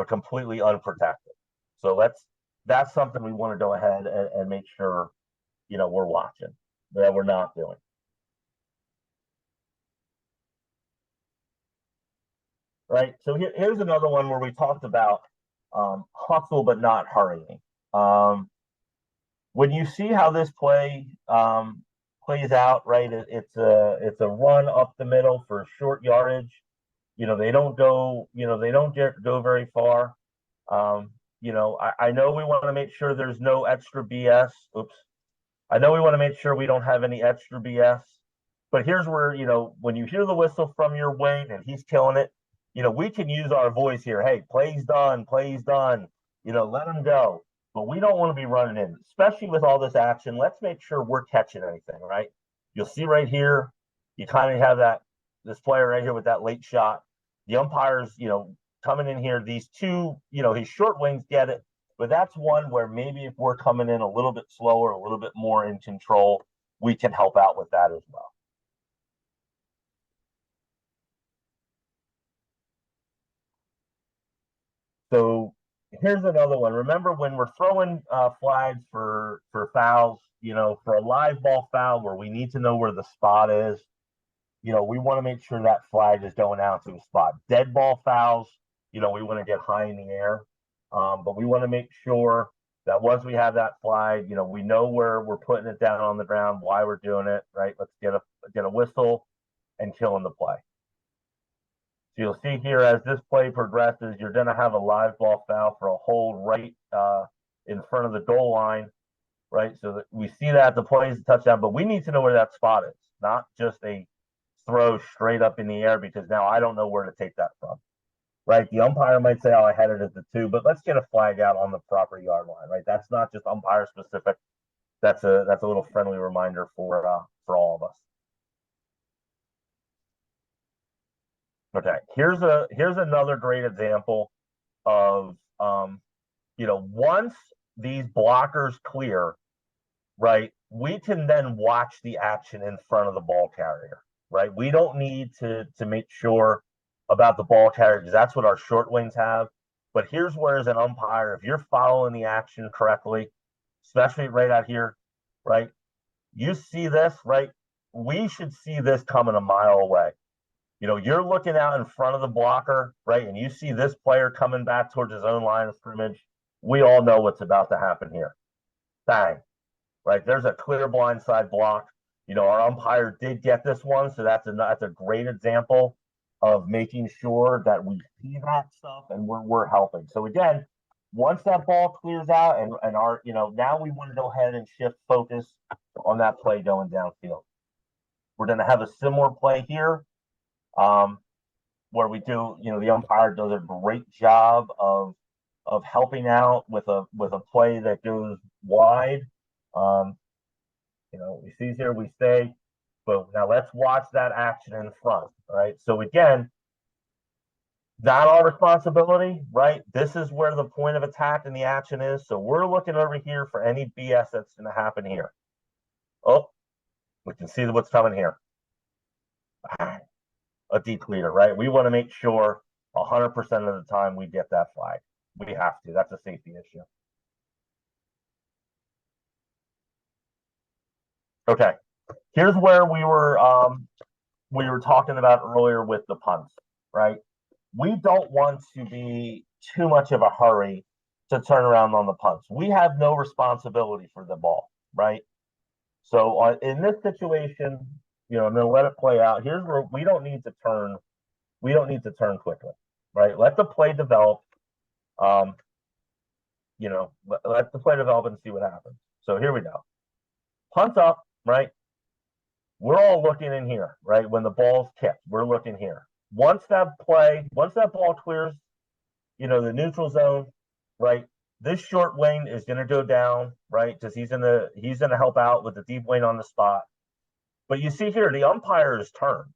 completely unprotected. So that's something we want to go ahead and make sure we're watching, that we're not doing. Right. So here's another one where we talked about hustle but not hurrying. When you see how this play plays out, right? It's a run up the middle for short yardage. They don't go. They don't go very far. I know we want to make sure there's no extra BS. Oops. I know we want to make sure we don't have any extra BS, but here's where, when you hear the whistle from your wing and he's killing it, we can use our voice here. Hey, play's done, let him go. But we don't want to be running in, especially with all this action. Let's make sure we're catching anything, right? You'll see right here, you kind of have this player right here with that late shot. The umpires, coming in here, these 2, his short wings get it. But that's one where maybe if we're coming in a little bit slower, a little bit more in control, we can help out with that as well. So here's another one. Remember when we're throwing flags for fouls, for a live ball foul where we need to know where the spot is, we want to make sure that flag is going out to a spot. Dead ball fouls, we want to get high in the air. But we want to make sure that once we have that flag, we know where we're putting it down on the ground, why we're doing it, right? Let's get a whistle and kill in the play. So you'll see here as this play progresses, you're going to have a live ball foul for a hold right in front of the goal line, right? So that we see that the play is a touchdown, but we need to know where that spot is, not just a throw straight up in the air, because now I don't know where to take that from, right? The umpire might say, oh, I had it at the 2, but let's get a flag out on the proper yard line, right? That's not just umpire specific. That's a little friendly reminder for all of us. Okay, here's another great example of once these blockers clear, right, we can then watch the action in front of the ball carrier, right? We don't need to make sure about the ball carrier because that's what our short wings have. But here's where, as an umpire, if you're following the action correctly, especially right out here, right, you see this, right? We should see this coming a mile away. You're looking out in front of the blocker, right? And you see this player coming back towards his own line of scrimmage. We all know what's about to happen here. Bang, right? There's a clear blindside block. Our umpire did get this one, so that's a great example of making sure that we see that stuff and we're helping. So again, once that ball clears out and our, now we want to go ahead and shift focus on that play going downfield. We're going to have a similar play here. Where we do, the umpire does a great job of helping out with a play that goes wide. We see here, we stay, but now let's watch that action in front, right? So again, not our responsibility, right? This is where the point of attack and the action is. So we're looking over here for any BS that's going to happen here. Oh, we can see what's coming here. A deep leader, right? We want to make sure 100% of the time we get that flag. We have to. That's a safety issue. Okay, here's where we were talking about earlier with the punts, right? We don't want to be too much of a hurry to turn around on the punts. We have no responsibility for the ball, right? So in this situation, I'm going to let it play out. Here's where we don't need to turn. We don't need to turn quickly, right? Let the play develop. Let the play develop and see what happens. So here we go. Punt up, right? We're all looking in here, right? When the ball's kicked, we're looking here. Once that ball clears, the neutral zone, right? This short wing is going to go down, right? Because he's gonna help out with the deep wing on the spot. But you see here, the umpire is turned.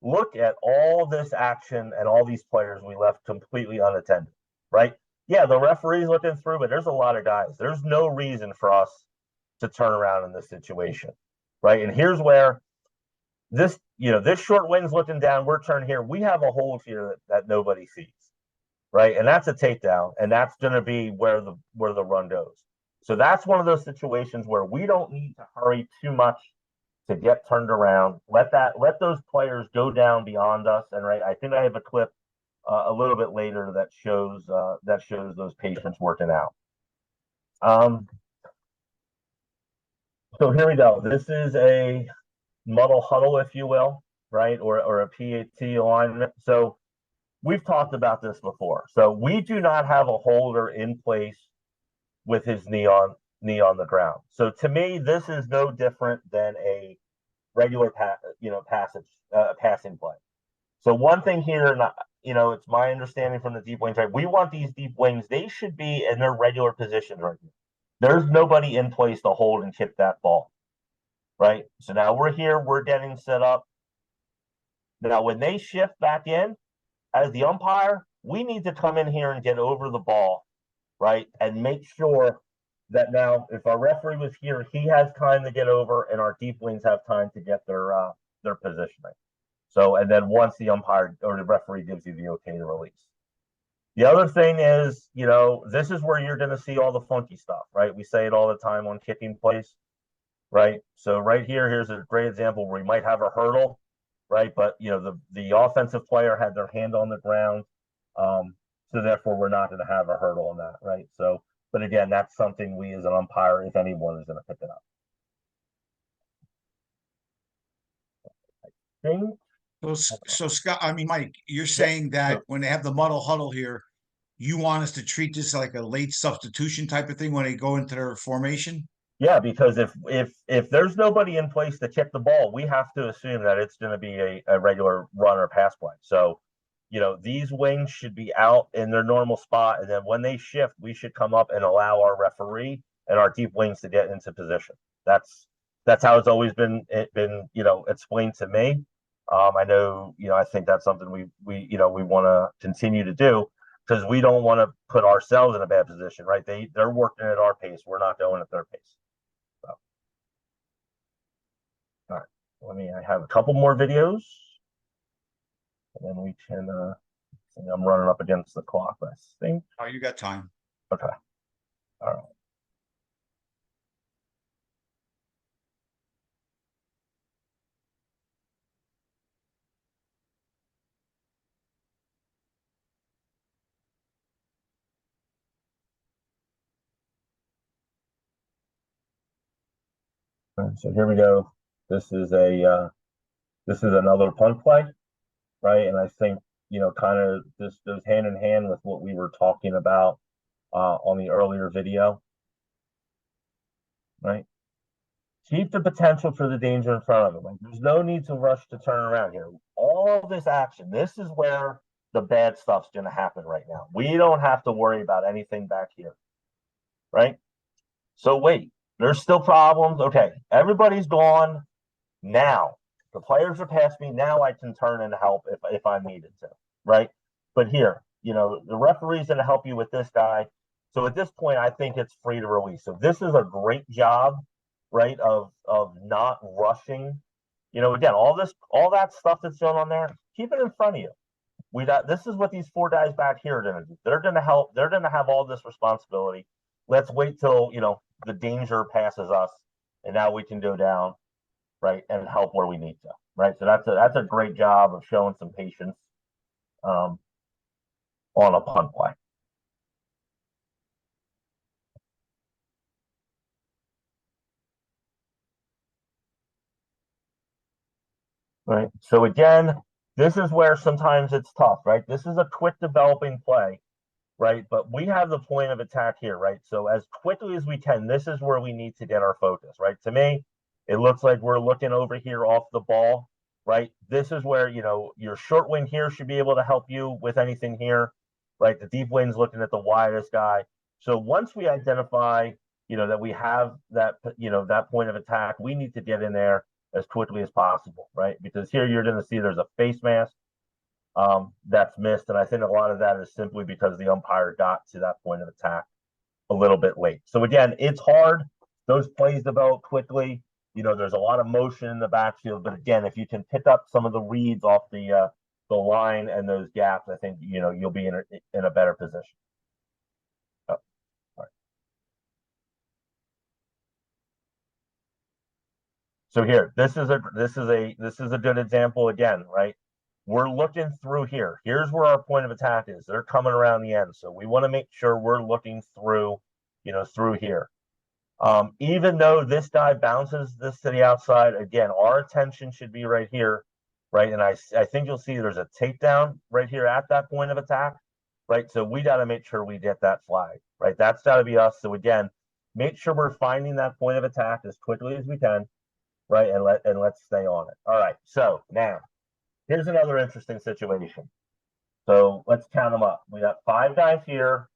Look at all this action and all these players we left completely unattended, right? Yeah, the referee's looking through, but there's a lot of guys. There's no reason for us to turn around in this situation, right? And here's where this short wing's looking down. We're turned here. We have a hold here that nobody sees, right? And that's a takedown, and that's going to be where the run goes. So that's one of those situations where we don't need to hurry too much to get turned around. Let those players go down beyond us. And right, I think I have a clip a little bit later that shows those patients working out. So here we go. This is a muddle huddle, if you will, right, or a PAT alignment. So we've talked about this before. So we do not have a holder in place with his knee on the ground. So to me, this is no different than a regular passing play. So one thing here, and it's my understanding from the deep wings, right? We want these deep wings, they should be in their regular positions right here. There's nobody in place to hold and kick that ball, right? So now we're here, we're getting set up. Now, when they shift back in, as the umpire, we need to come in here and get over the ball, right? And make sure that now, if our referee was here, he has time to get over, and our deep wings have time to get their positioning. So, and then once the umpire or the referee gives you the okay to release. The other thing is, this is where you're going to see all the funky stuff, right? We say it all the time on kicking plays, right? So right here's a great example where we might have a hurdle, right? But, the offensive player had their hand on the ground. So therefore, we're not going to have a hurdle on that, right? So, but again, that's something we as an umpire, if anyone, is going to pick it up. I think
So Scott, I mean, Mike, you're saying that when they have the muddle huddle here, you want us to treat this like a late substitution type of thing when they go into their formation?
Yeah, because if there's nobody in place to kick the ball, we have to assume that it's going to be a regular run or pass play. So, these wings should be out in their normal spot, and then when they shift, we should come up and allow our referee and our deep wings to get into position. That's how it's always been explained to me. I know, I think that's something we want to continue to do, because we don't want to put ourselves in a bad position, right? They're working at our pace. We're not going at their pace. So, all right. I have a couple more videos, and then we can, I'm running up against the clock, I think.
Oh, you got time.
Okay. All right. All right, so here we go. This is another punt play, right? And I think, kind of this goes hand in hand with what we were talking about on the earlier video, right? Keep the potential for the danger in front of them. Like, there's no need to rush to turn around here. All this action, this is where the bad stuff's going to happen right now. We don't have to worry about anything back here, right? So wait, there's still problems. Okay, everybody's gone. Now the players are past me. Now I can turn and help if I needed to, right? But here, the referee's going to help you with this guy. So at this point, I think it's free to release. So this is a great job, right, of not rushing. Again, all that stuff that's shown on there, keep it in front of you. This is what these four guys back here are going to do. They're going to help. They're going to have all this responsibility. Let's wait till the danger passes us, and now we can go down, right, and help where we need to, right? So that's a great job of showing some patience on a punt play. Right. So again, this is where sometimes it's tough, right? This is a quick developing play, right? But we have the point of attack here, right? So as quickly as we can, this is where we need to get our focus, right? To me, it looks like we're looking over here off the ball, right? This is where, your short wing here should be able to help you with anything here, right? The deep wing's looking at the widest guy. So once we identify, that we have that, that point of attack, we need to get in there as quickly as possible, right? Because here you're going to see there's a face mask that's missed, and I think a lot of that is simply because the umpire got to that point of attack a little bit late. So again, it's hard. Those plays develop quickly. There's a lot of motion in the backfield, but again, if you can pick up some of the reads off the line and those gaps, I think you'll be in a better position. Oh, right. So here, this is a good example again, right? We're looking through here. Here's where our point of attack is. They're coming around the end, so we want to make sure we're looking through, through here. Even though this guy bounces this to the outside, again, our attention should be right here, right? And I think you'll see there's a takedown right here at that point of attack, right? So we got to make sure we get that flag, right? That's got to be us. So again, make sure we're finding that point of attack as quickly as we can, right? And let's stay on it. All right. So now here's another interesting situation. So let's count them up. We got 5 guys here.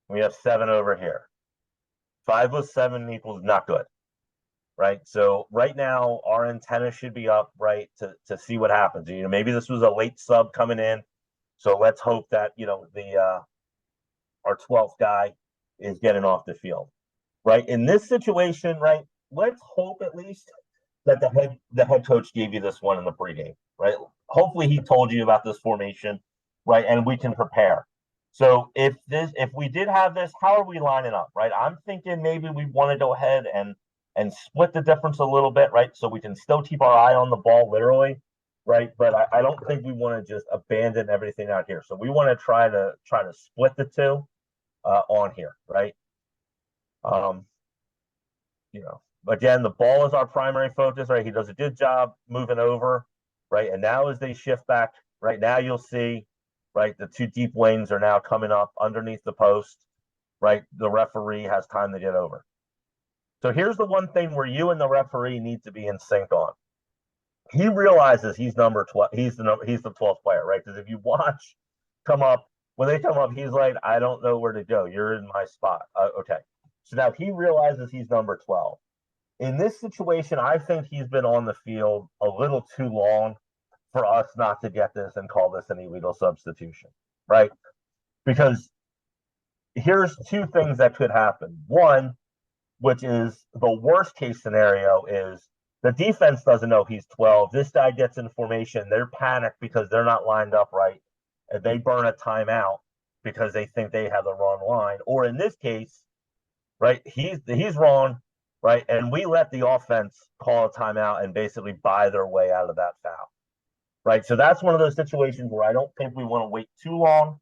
We have 7 over here. 5 plus 7 equals not good, right? So right now our antenna should be up, right, to see what happens. Maybe this was a late sub coming in, so let's hope that our 12th guy is getting off the field, right? In this situation, right, let's hope at least that the head coach gave you this one in the pregame, right? Hopefully he told you about this formation, right, and we can prepare. So if we did have this, how are we lining up, right? I'm thinking maybe we want to go ahead and split the difference a little bit, right? So we can still keep our eye on the ball, literally, right? But I don't think we want to just abandon everything out here. So we want to try to split the two on here, right? Again, the ball is our primary focus, right? He does a good job moving over, right? And now as they shift back, right now you'll see, right, the two deep lanes are now coming up underneath the post, right? The referee has time to get over. So here's the one thing where you and the referee need to be in sync on. He realizes he's number 12. He's the 12th player, right? Because if you watch when they come up, he's like, I don't know where to go. You're in my spot. Okay. So now he realizes he's number 12. In this situation, I think he's been on the field a little too long for us not to get this and call this an illegal substitution, right? Because here's two things that could happen. One, which is the worst case scenario, is the defense doesn't know he's 12. This guy gets in formation. They're panicked because they're not lined up right. And they burn a timeout because they think they have the wrong line. Or in this case, right, he's wrong, right? And we let the offense call a timeout and basically buy their way out of that foul, right? So that's one of those situations where I don't think we want to wait too long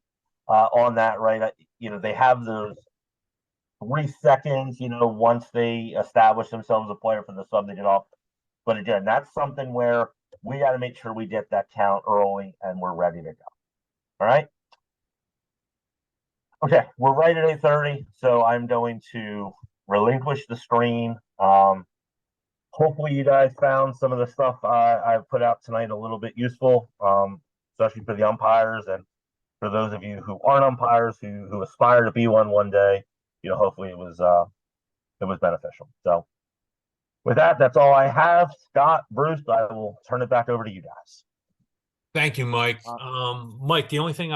on that, right? They have those 3 seconds, once they establish themselves a player for the sub to get off. But again, that's something where we got to make sure we get that count early and we're ready to go. All right. Okay, we're right at 8:30, so I'm going to relinquish the screen. Hopefully you guys found some of the stuff I put out tonight a little bit useful, especially for the umpires and for those of you who aren't umpires who aspire to be one day. Hopefully it was beneficial. So with that, that's all I have. Scott, Bruce, I will turn it back over to you guys.
Thank you, Mike. Mike, the only thing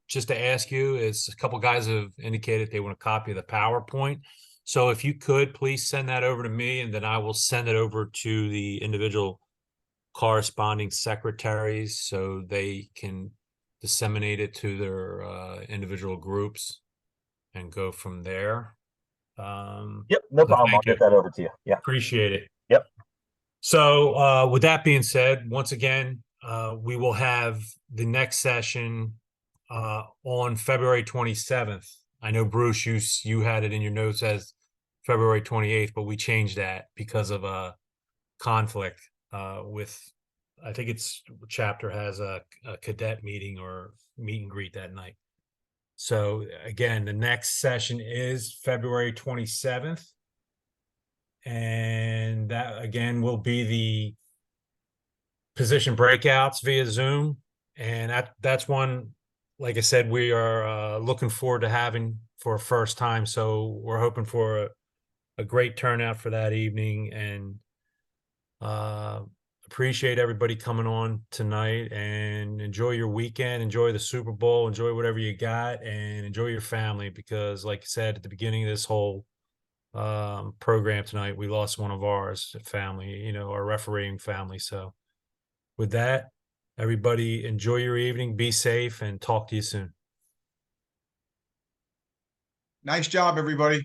just to ask you is a couple guys have indicated they want a copy of the PowerPoint. So if you could please send that over to me, and then I will send it over to the individual corresponding secretaries so they can disseminate it to their individual groups and go from there.
Yep, no problem. I'll get that over to you. Yeah.
Appreciate it.
Yep.
So with that being said, once again, we will have the next session on February 27th. I know, Bruce, you had it in your notes as February 28th, but we changed that because of a conflict with, I think it's chapter has a cadet meeting or meet and greet that night. So again, the next session is February 27th. And that again will be the position breakouts via Zoom. And that's one, like I said, we are looking forward to having for a first time. So we're hoping for a great turnout for that evening, and appreciate everybody coming on tonight, and enjoy your weekend, enjoy the Super Bowl, enjoy whatever you got, and enjoy your family, because like I said at the beginning of this whole program tonight, we lost one of ours family, our refereeing family. So with that, everybody enjoy your evening, be safe, and talk to you soon.
Nice job, everybody.